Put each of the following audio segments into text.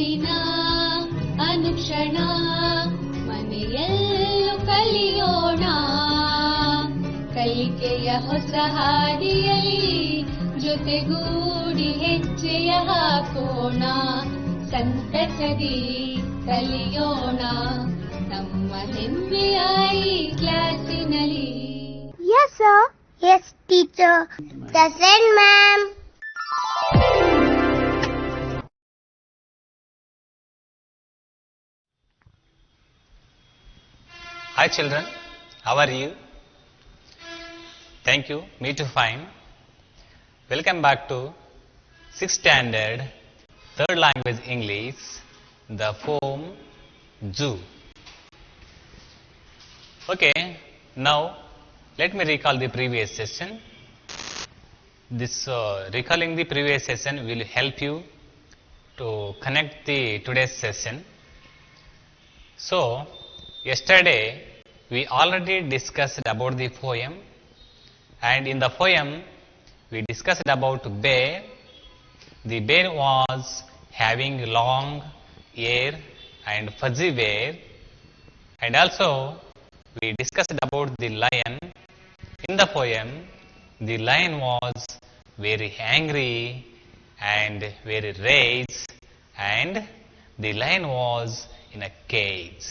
ಅಂದಿನ ಅನುಕ್ಷಣ ಮನೆಯಲ್ಲೂ ಕಲಿಯೋಣ. ಕಲಿಕೆಯ ಹೊಸ ಹಾದಿಯಲ್ಲಿ ಜೊತೆಗೂಡಿ ಹೆಜ್ಜೆಯ ಹಾಕೋಣ. ಸಂತಸದಿ ಕಲಿಯೋಣ ನಮ್ಮ ಹೆಮ್ಮೆಯ ಈ ಕ್ಲಾಸಿನಲ್ಲಿ. Yes, sir. Yes, teacher. Present, ma'am. Hi children, how are you? Thank you, me too fine. Welcome back to 6th standard, 3rd language English, the poem Zoo. Okay, now let me recall the previous session. This recalling the previous session will help you to connect the today's session. So, yesterday we already discussed about the poem, and in the poem we discussed about bear. The bear was having long hair and fuzzy hair, and also we discussed about the lion. In the poem, the lion was very angry and very rage, and the lion was in a cage.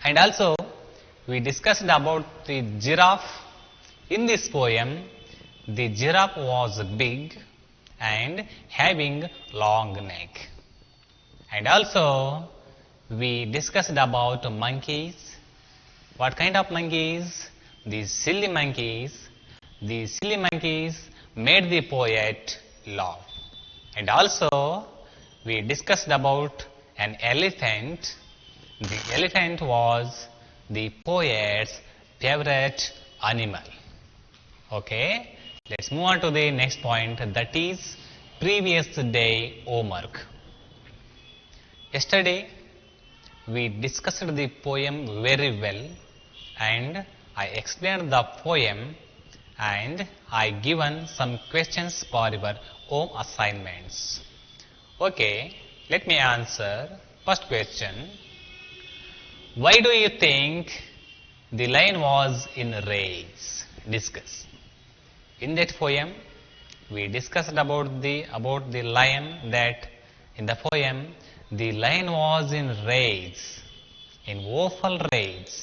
And also we discussed about the giraffe. In this poem, the giraffe was big and having long neck. And also we discussed about monkeys. What kind of monkeys? The silly monkeys. The silly monkeys made the poet laugh. And also we discussed about an elephant. The elephant was the poet's favorite animal. Okay, let's move on to the next point, that is previous day homework. Yesterday we discussed the poem very well, and I explained the poem, and I given some questions for your home assignments. Okay, let me answer. First question: why do you think the lion was in rage? Discuss. In that poem, we discussed about the lion, that in the poem the lion was in rage, in woeful rage.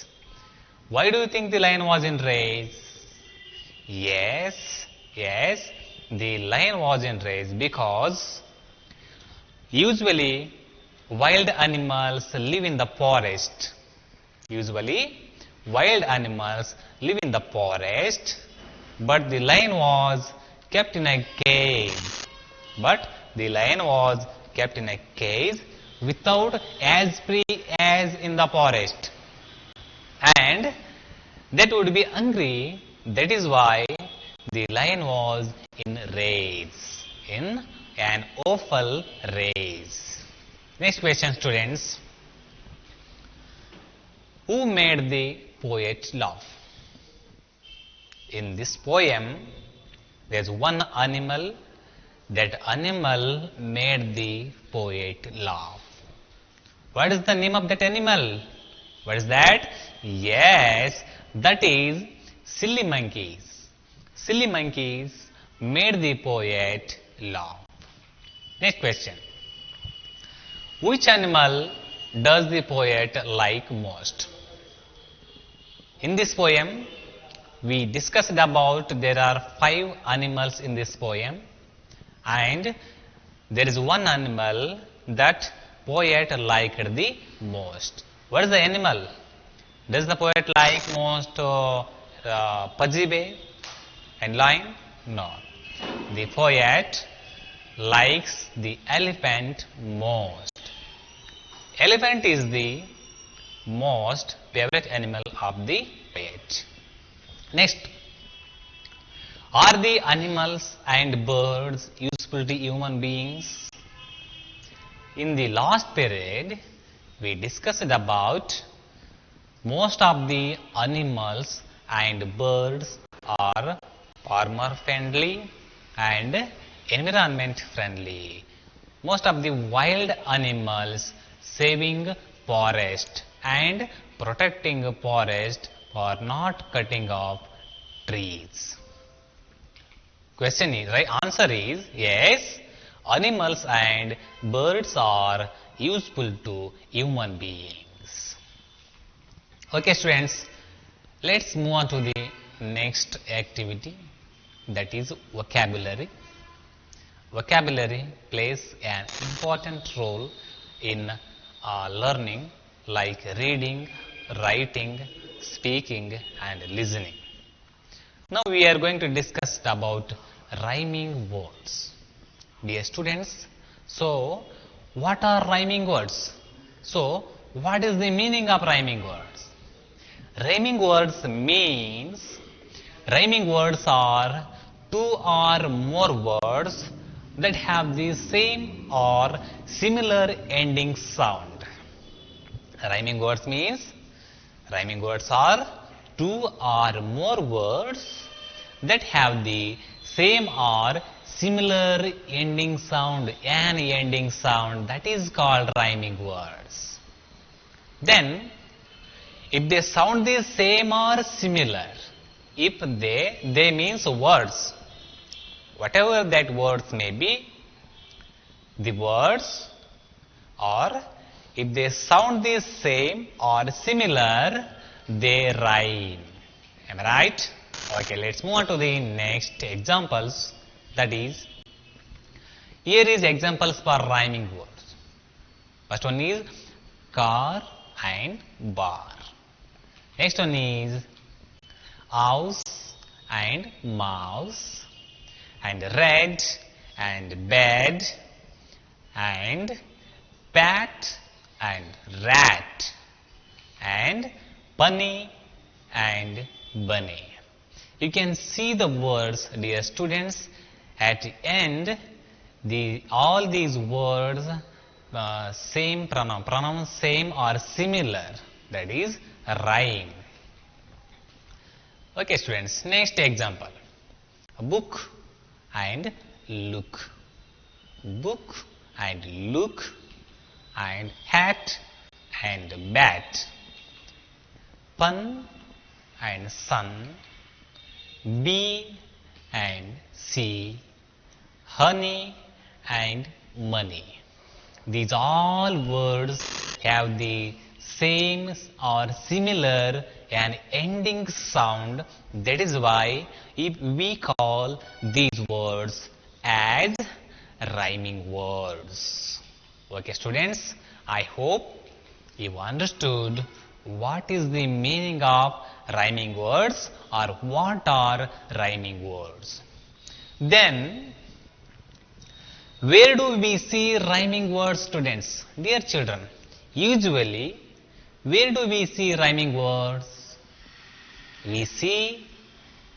Why do you think the lion was in rage? Yes, the lion was in rage because usually wild animals live in the forest. Usually wild animals live in the forest, but the lion was kept in a cage. But the lion was kept in a cage without as free as in the forest, and that would be hungry. That is why the lion was in rage, in an awful rage. Next question, students. Who made the poet laugh? In this poem, there is one animal. That animal made the poet laugh. What is the name of that animal? What is that? Yes, that is silly monkeys. Silly monkeys made the poet laugh. Next question. Which animal does the poet like most? In this poem, we discussed about there are 5 animals in this poem, and there is one animal that poet liked the most. What is the animal? Does the poet like most pudgy bear and lion? No. The poet likes the elephant most. Elephant is the most favorite animal of the poet. Next, are the animals and birds useful to human beings? In the last period, we discussed about most of the animals and birds are farmer friendly and environment friendly. most of the wild animals saving forest and protecting forest for not cutting off trees. Question is, right answer is yes, animals and birds are useful to human beings. Okay students, let's move on to the next activity, that is vocabulary. Vocabulary plays an important role in learning, like reading, writing, speaking and listening. Now we are going to discuss about rhyming words. Dear students, so what are rhyming words? So what is the meaning of rhyming words? Rhyming words are two or more words that have the same or similar ending sound. Rhyming words are two or more words that have the same or similar ending sound, an ending sound, that is called rhyming words. Then if they sound the same or similar, if they means words, whatever that words may be, the words, or if they sound the same or similar, they rhyme. Am I right? Okay, let's move on to the next examples. That is, here is examples for rhyming words. First one is car and bar. Next one is house and mouse, and red and bed, and bat and rat, and bunny and bunny. You can see the words, dear students, at the end, all these words same pronoun same or similar, that is rhyme. Okay students, next example, book and look, book and look, and hat and bat, pun and sun, bee and sea, honey and money. These all words have the same or similar and ending sound. That is why we call these words as rhyming words. Okay students, I hope you understood what is the meaning of rhyming words or what are rhyming words. Then where do we see rhyming words, students? Dear children, usually where do we see rhyming words? We see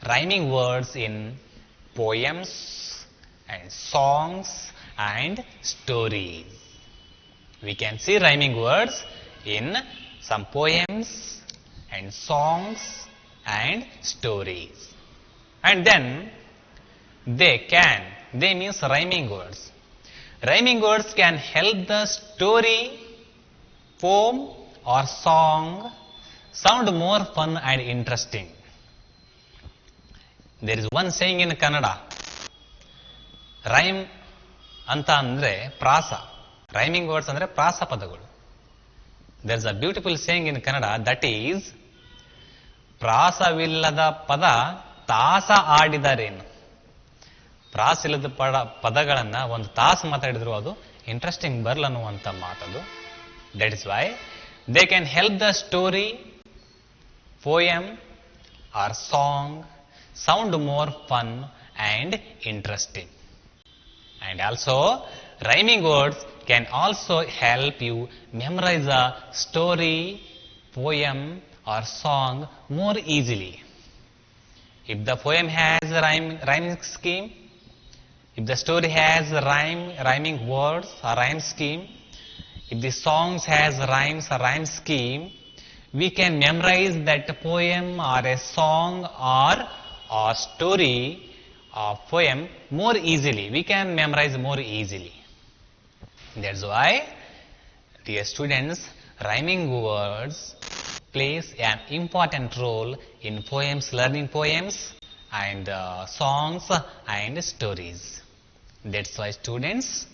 rhyming words in poems and songs and stories. We can see rhyming words in some poems and songs and stories. And then they means rhyming words. Rhyming words can help the story, poem or song sound more fun and interesting. There is one saying in Kannada, rhyme anta andre prasa, rhyming words andre prasa padagalu. There is a beautiful saying in Kannada, that is, ಪ್ರಾಸವಿಲ್ಲದ ಪದ ತಾಸ ಆಡಿದರೇನು. ಪ್ರಾಸಿಲ್ಲದ ಪದಗಳನ್ನು ಒಂದು ತಾಸು ಮಾತಾಡಿದ್ರು ಅದು interesting ಬರಲ್ಲ ಅನ್ನುವಂಥ ಮಾತದು. That is why they can help the story, poem or song sound more fun and interesting. And also rhyming words can also help you memorize a story, poem or song more easily. If the poem has a rhyming scheme, if the story has rhyming words or rhyme scheme, if the songs has rhymes or rhyme scheme, we can memorize that poem or a song or a story or poem more easily. We can memorize more easily. That's why, dear students, rhyming words plays an important role in poems, learning poems and songs and stories. That's why students,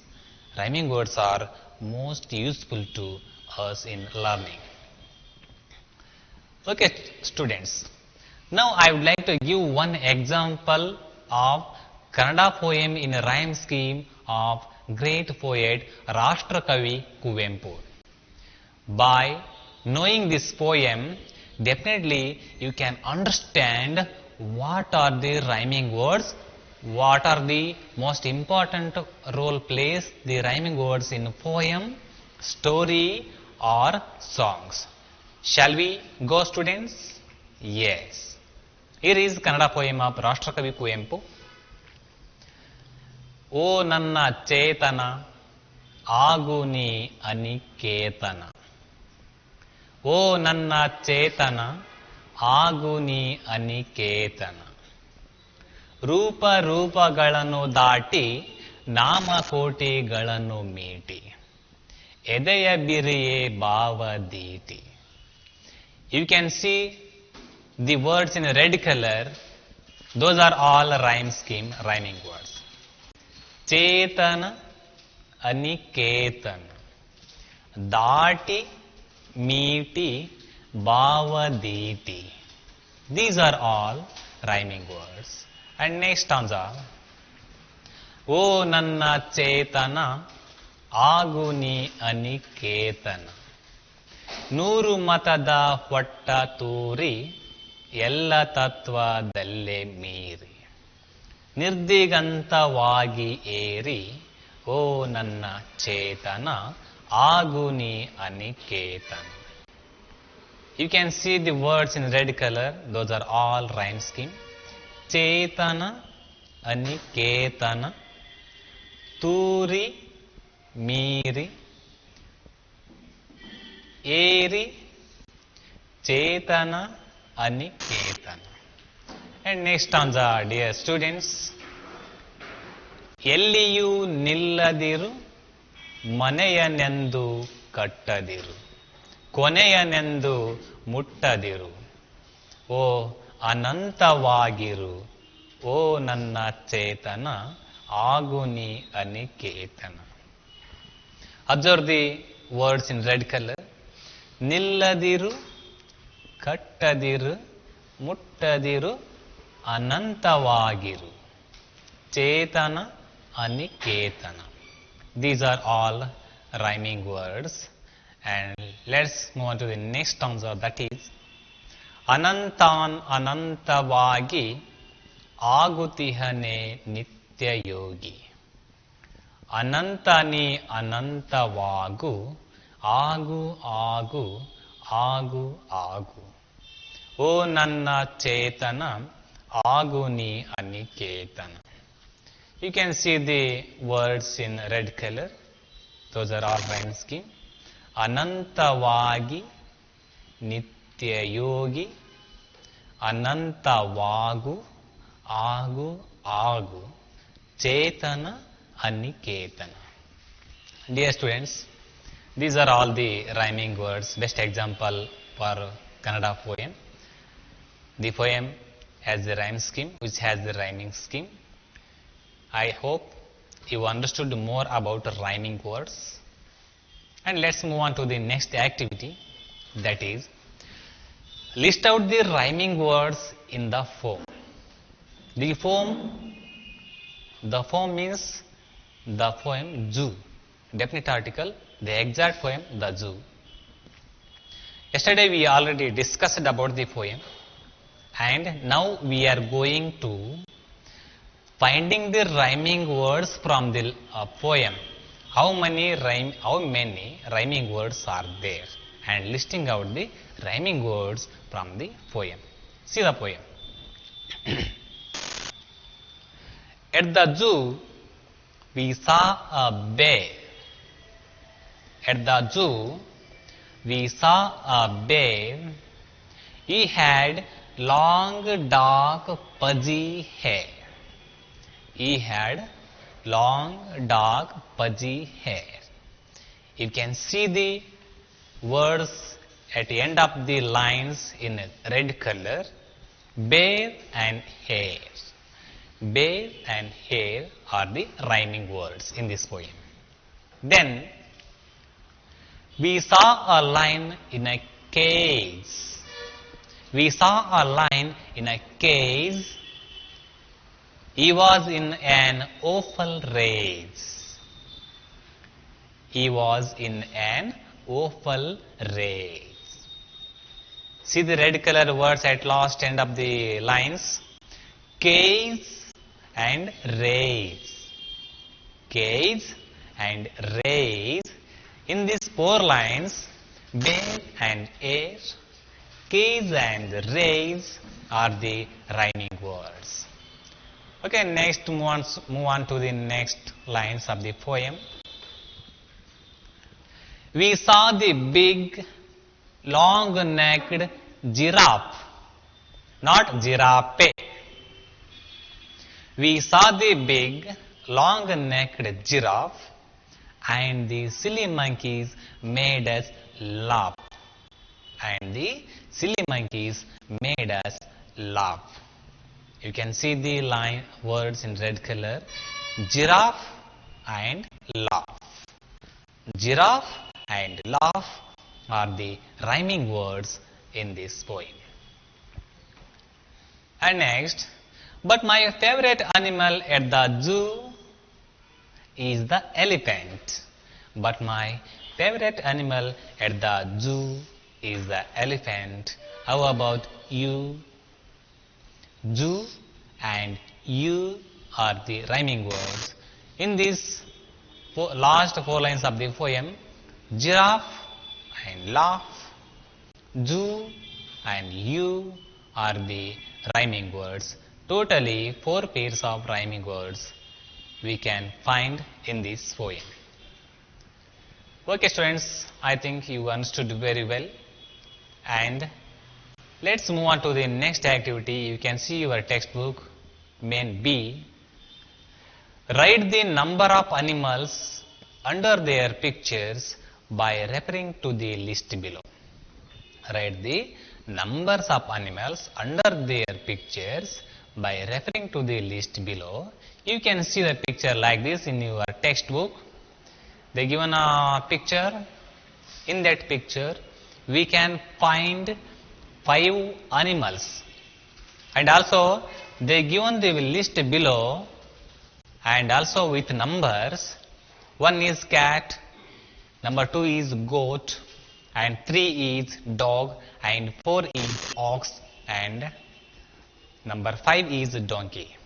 rhyming words are most useful to us in learning. Okay, students. Now I would like to give one example of Kannada poem in a rhyme scheme of great poet Rashtrakavi Kuvempu. By knowing this poem, definitely you can understand what are the rhyming words, what are the most important role plays the rhyming words in poem, story or songs. Shall we go, students? Yes. Here is Kannada poem of Rashtrakavi Kuvempu. O nanna chetana, agu ni aniketana. O nanna chetana, agu ni aniketana. ರೂಪ ರೂಪಗಳನ್ನು ದಾಟಿ ನಾಮಕೋಟಿಗಳನ್ನು ಮೀಟಿ ಎದೆಯ ಬಿರಿಯೇ ಭಾವದೀಟಿ. You can see the words in red color. Those are all rhyme scheme, rhyming words. Chetana, aniketana, dati, meeti, bhavaditi. These are all rhyming words. And next stanza. O nanna chetana, aguni aniketana. ನೂರು ಮತದ ಹೊಟ್ಟ ತೂರಿ ಎಲ್ಲ ತತ್ವದಲ್ಲೇ ಮೀರಿ ನಿರ್ದಿಗಂತವಾಗಿ ಏರಿ ಓ ನನ್ನ ಚೇತನ ಆಗು ನೀ ಅನಿಕೇತನ. You can see the words in red color. Those are all rhyme scheme. Chetana, aniketana, turi, miri, eri, chetana, aniketana. And next stanza, dear students. ಎಲ್ಲಿಯೂ ನಿಲ್ಲದಿರು, ಮನೆಯನೆಂದು ಕಟ್ಟದಿರು, ಕೊನೆಯನೆಂದು ಮುಟ್ಟದಿರು, ಓ ಅನಂತವಾಗಿರು, ಓ ನನ್ನ ಚೇತನ ಆಗು ನೀ ಅನಿಕೇತನ. Observe the words in red color. ನಿಲ್ಲದಿರು, ಕಟ್ಟದಿರು, ಮುಟ್ಟದಿರು, ಅನಂತವಾಗಿರು, Chetana, Aniketana. These are all rhyming words. And let's move on to the next stanza, that is ಅನಂತಾನ್ ಅನಂತವಾಗಿ ಆಗುತಿಹನೆ ನಿತ್ಯ ಯೋಗಿ. ಅನಂತನಿ ಅನಂತವಾಗು, ಆಗು ಆಗು ಆಗು ಆಗು, ಓ ನನ್ನ ಚೇತನ ಆಗು ನೀ ಅನಿಕೇತನ. You can see the words in red color. Those are all rhyme scheme. ಅನಂತವಾಗಿ, ನಿತ್ಯ ಯೋಗಿ, ಅನಂತವಾಗು, ಆಗು ಆಗು, ಚೇತನ, ಅನಿಕೇತನ. Dear students, these are all the rhyming words. Best example for Kannada poem. The poem has the rhyme scheme, which has the rhyming scheme. I hope you understood more about rhyming words. And let's move on to the next activity, that is list out the rhyming words in the form. The form means the poem zoo, definite article, the exact poem the zoo. Yesterday we already discussed about the poem, and now we are going to finding the rhyming words from the poem. How many rhyming words are there, and listing out the rhyming words from the poem. See the poem. At the zoo we saw a bear. At the zoo we saw a bear. He had long dark fuzzy hair. He had long dark fuzzy hair. you can see the words at the end of the lines in red color, bear and hare. Bear and hare are the rhyming words in this poem. Then we saw a lion in a cage. We saw a lion in a cage. He was in an awful rage. He was in an awful rage. See the red color words at last end of the lines. Cage and rage. Cage and rage. In these 4 lines, bear and hare, cage and rage are the rhyming words. Okay, next move on to the next lines of the poem. We saw the big, long-necked giraffe, not giraffe. We saw the big, long-necked giraffe, and the silly monkeys made us laugh. And the silly monkeys made us laugh. You can see the line words in red color. Giraffe and laugh. Giraffe and laugh are the rhyming words in this poem. And next, but my favorite animal at the zoo is the elephant. But my favorite animal at the zoo is the elephant. How about you? Zoo and you are the rhyming words. In these last 4 lines of the poem, giraffe and laugh, zoo and you are the rhyming words. Totally 4 pairs of rhyming words we can find in this poem. Okay students, I think you understood very well, and let's move on to the next activity. You can see your textbook, main B. Write the number of animals under their pictures by referring to the list below. Write the numbers of animals under their pictures by referring to the list below. You can see the picture like this in your textbook. They given a picture. In that picture, we can find 5 animals, and also they given the list below and also with numbers. 1 is cat, number 2 is goat, and 3 is dog, and 4 is ox, and number 5 is donkey.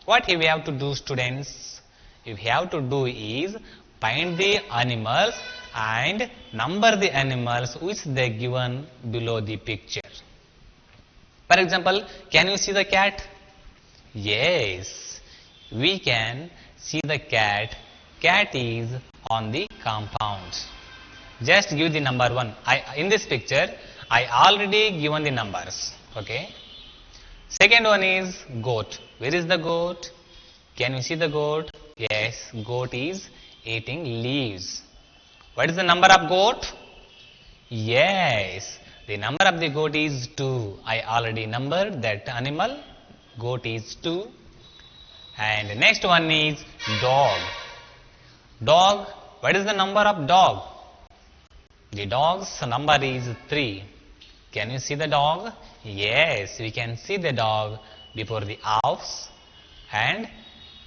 What we have to do, students? We have to do is find the animals and number the animals which they given below the picture. For example, can you see the cat? Yes, we can see the cat. Cat is on the compound. Just give the number 1. In this picture, I already given the numbers. Okay. Second one is goat. Where is the goat? Can you see the goat? Yes, goat is eating leaves. What is the number of goat? Yes, the number of the goat is 2. I already numbered that animal. Goat is 2. And next one is dog. Dog, what is the number of dog? The dog's number is 3. Can you see the dog? Yes, we can see the dog before the ox, and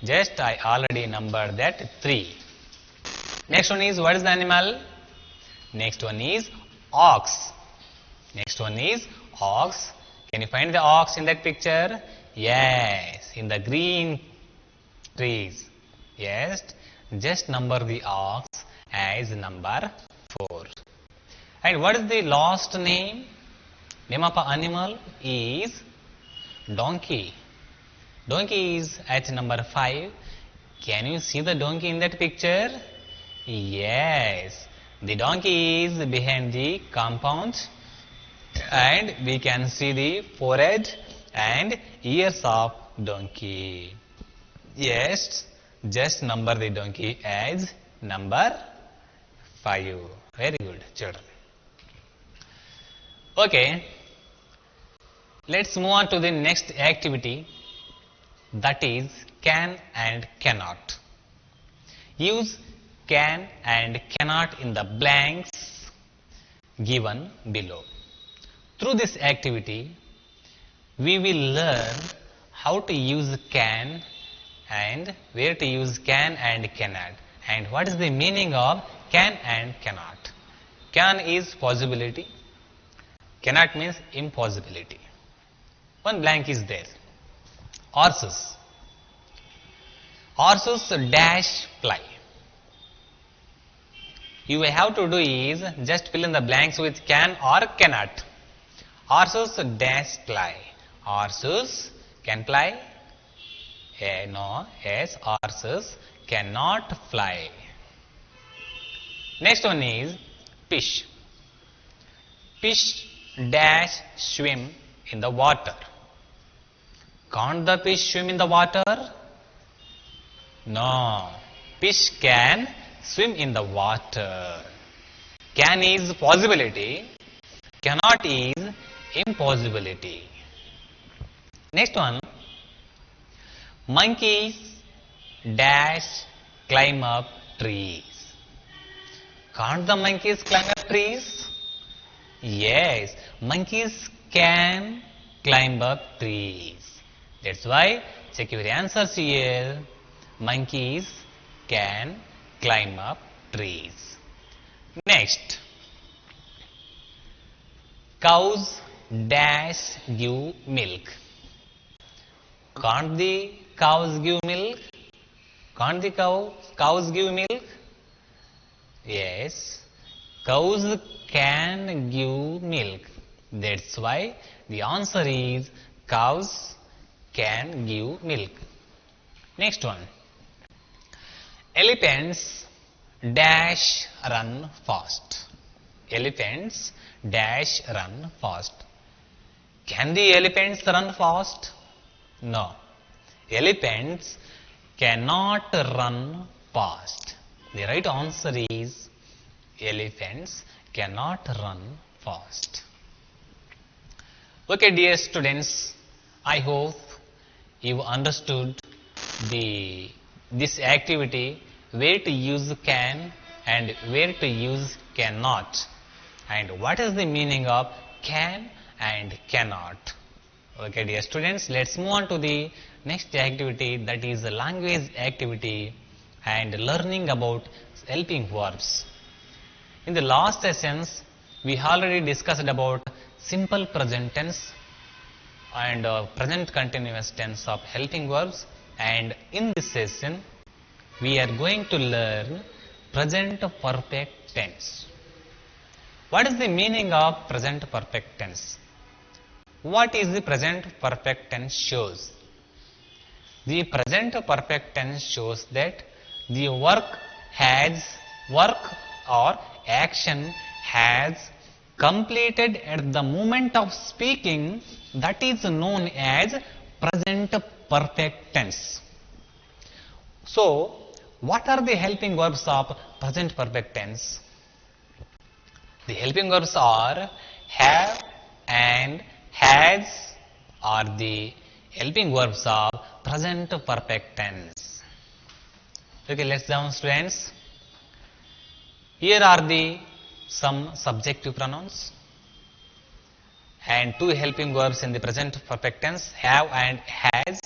just I already numbered that 3. Next one is, what is the animal? Next one is ox. Next one is ox. Can you find the ox in that picture? Yes, in the green trees. Yes, just number the ox as number 4. And what is the last name? Name of an animal is donkey. Donkey is at number 5. Can you see the donkey in that picture? Yes, the donkey is behind the compound, and we can see the forehead and ears of donkey. Yes, just number the donkey as number 5. Very good, children. Okay, let's move on to the next activity, that is can and cannot. Use can and cannot in the blanks given below. Through this activity, we will learn how to use can and where to use can and cannot, and what is the meaning of can and cannot. Can is possibility, cannot means impossibility. One blank is there. Horses. Horses dash fly. You have to do is just fill in the blanks with can or cannot. Horses dash fly. Horses can fly. No, yes, horses cannot fly. Next one is fish. Fish dash swim in the water. Can't the fish swim in the water? No. Fish can swim in the water. Can is possibility, cannot is impossibility. Next one, monkeys dash climb up trees. Can't the monkeys climb up trees? Yes, monkeys can climb up trees. That's why check your answers here. Monkeys can climb up trees. Next, cows dash give milk. Can't the cows give milk? Can't the cows give milk? Yes, cows can give milk. That's why the answer is cows can give milk. Next one, elephants dash run fast. Elephants dash run fast. Can the elephants run fast? No. Elephants cannot run fast. The right answer is elephants cannot run fast. Okay, dear students, I hope you understood this activity, where to use can and where to use cannot, and what is the meaning of can and cannot. Okay, dear students, let's move on to the next activity, that is the language activity and learning about helping verbs. In the last sessions, we already discussed about simple present tense and present continuous tense of helping verbs, and in this session we are going to learn present perfect tense. What is the meaning of present perfect tense? What is the present perfect tense shows? The present perfect tense shows that the work or action has completed at the moment of speaking, that is known as present perfect tense. So, what are the helping verbs of present perfect tense? The helping verbs are have and has are the helping verbs of present perfect tense. Okay, let's down students. Here are the some subjective pronouns and two helping verbs in the present perfect tense, have and has,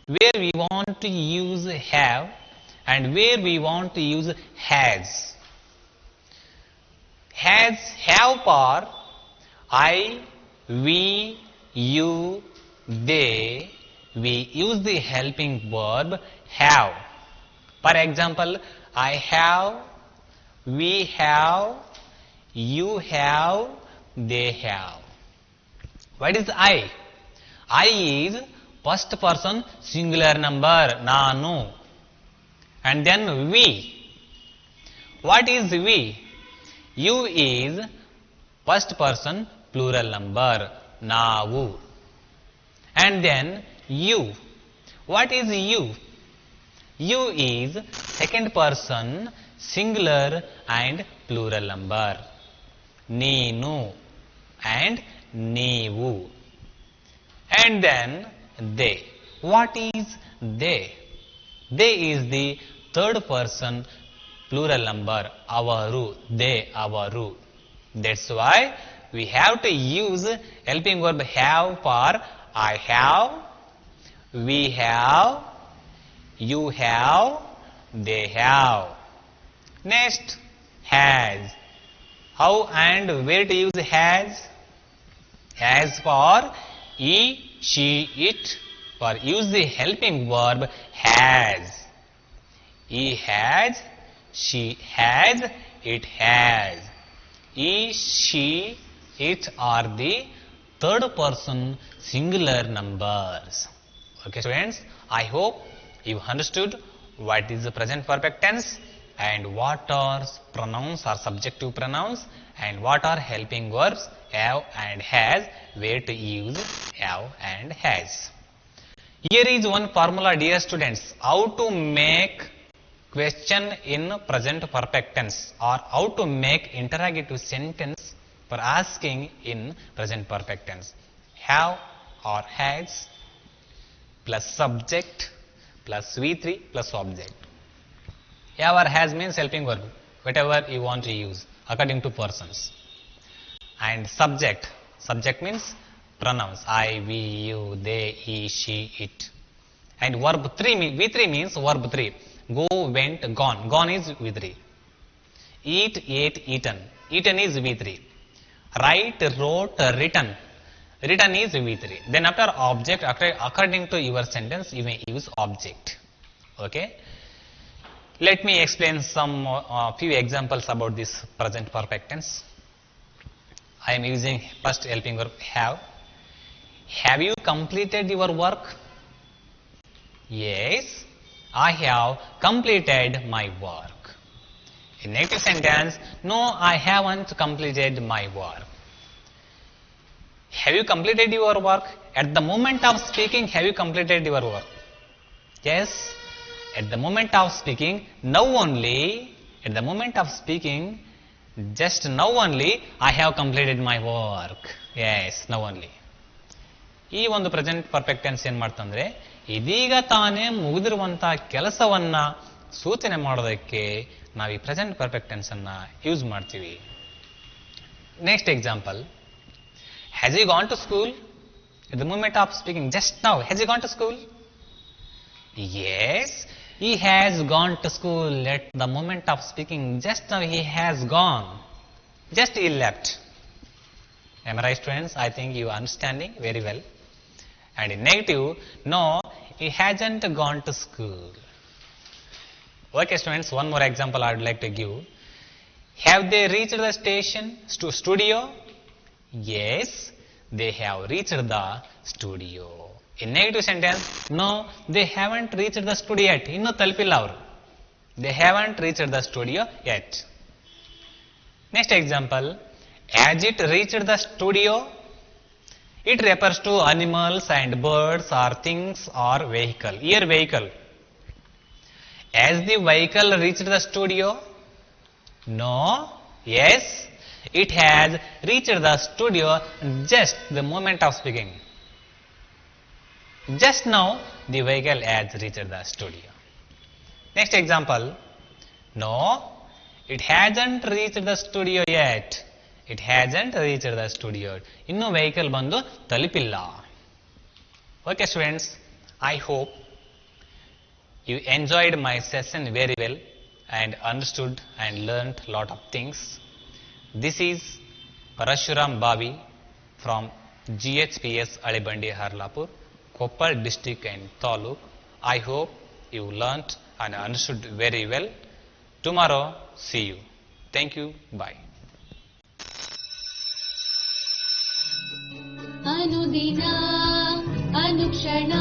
where we want to use have and where we want to use has. Has, have for I, we, you, they, we use the helping verb have. For example, I have, we have, you have, they have. What is I? I is first person singular number, nanu. And then we. What is we? You is first person plural number, navu. And then you. What is you? You is second person singular and plural number. Neenu and neevu. And then they. What is they? They is the third person plural number. Avaru. They, avaru. That's why we have to use helping verb have for I have, we have, you have, they have. Next, has. How and where to use has? Has for he, she, it. For use the helping verb has. He has, she has, it has. He, she, it are the third person singular numbers. Okay students, I hope you understood what is the present perfect tense and what are pronouns or subjective pronouns and what are helping verbs have and has, where to use have and has. Here is one formula, dear students, how to make question in present perfect tense or how to make interrogative sentence for asking in present perfect tense. Have or has plus subject plus V3 plus object. Have or has means helping verb, whatever you want to use according to persons. And subject, subject means pronouns I, we, you, they, he, she, it. And verb 3, V3 means verb 3. Go, went, gone. Gone is V3. Eat, ate, eaten. Eaten is V3. Write, wrote, written. Written is V3. Then after object, according to your sentence, you may use object. Okay. Let me explain some few examples about this present perfect tense. I am using first helping verb have. Have you completed your work? Yes, I have completed my work. In negative sentence, no, I haven't completed my work. Have you completed your work? At the moment of speaking, have you completed your work? Yes, at the moment of speaking, now only, at the moment of speaking, just now only, I have completed my work. Yes, now only. ಈ ಒಂದು present perfect tense ಏನು ಮಾಡ್ತಂದ್ರೆ ಇದೀಗ ತಾನೇ ಮುಗಿದಿರುವಂಥ ಕೆಲಸವನ್ನ ಸೂಚನೆ ಮಾಡೋದಕ್ಕೆ ನಾವು ಈ ಪ್ರೆಸೆಂಟ್ ಪರ್ಫೆಕ್ಟ್ ಟೆನ್ಸ್ ಅನ್ನ ಯೂಸ್ ಮಾಡ್ತೀವಿ. Next example, has you gone to school? At the moment of speaking just now, has you gone to school? Yes, he has gone to school. At the moment of speaking, just now he has gone. Just he left. Am I right, students? I think you are understanding very well. And in negative, no, he hasn't gone to school. Okay, students, one more example I would like to give. Have they reached the station, studio? Yes, they have reached the studio. In negative sentence, no, they haven't reached the studio yet. Innu talpilla avaru. They haven't reached the studio yet. Next example, as it reached the studio, it refers to animals and birds or things or vehicle. Here vehicle. As the vehicle reached the studio? No, yes, it has reached the studio just the moment of speaking. Just now, the vehicle has reached the studio. Next example, no, it hasn't reached the studio yet. It hasn't reached the studio. Innu vehicle bandu talipilla. Okay, students, I hope you enjoyed my session very well and understood and learnt lot of things. This is Parashuram Bavi from GHPS Alibandi Harlapur, Koppal district and Taluk. I hope you learnt and understood very well. Tomorrow, see you. Thank you. Bye. ಅನುದಿನ ಅನುಕ್ಷಣ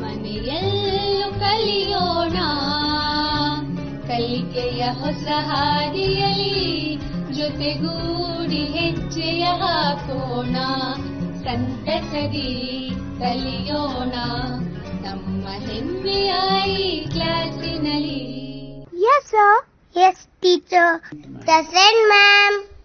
ಮನೆಯಲ್ಲೂ ಕಲಿಯೋಣ, ಕಲಿಕೆಯ ಹೊಸ ಹಾದಿಯಲ್ಲಿ ಜೊತೆಗೂಡಿ ಹೆಜ್ಜೆಯ ಹಾಕೋಣ, ಸಂತಸದಿ ಕಲಿಯೋಣ ನಮ್ಮ ಹೆಮ್ಮೆಯ ಈ ಕ್ಲಾಸಿನಲ್ಲಿ. Yes, sir. teacher. Present, ma'am.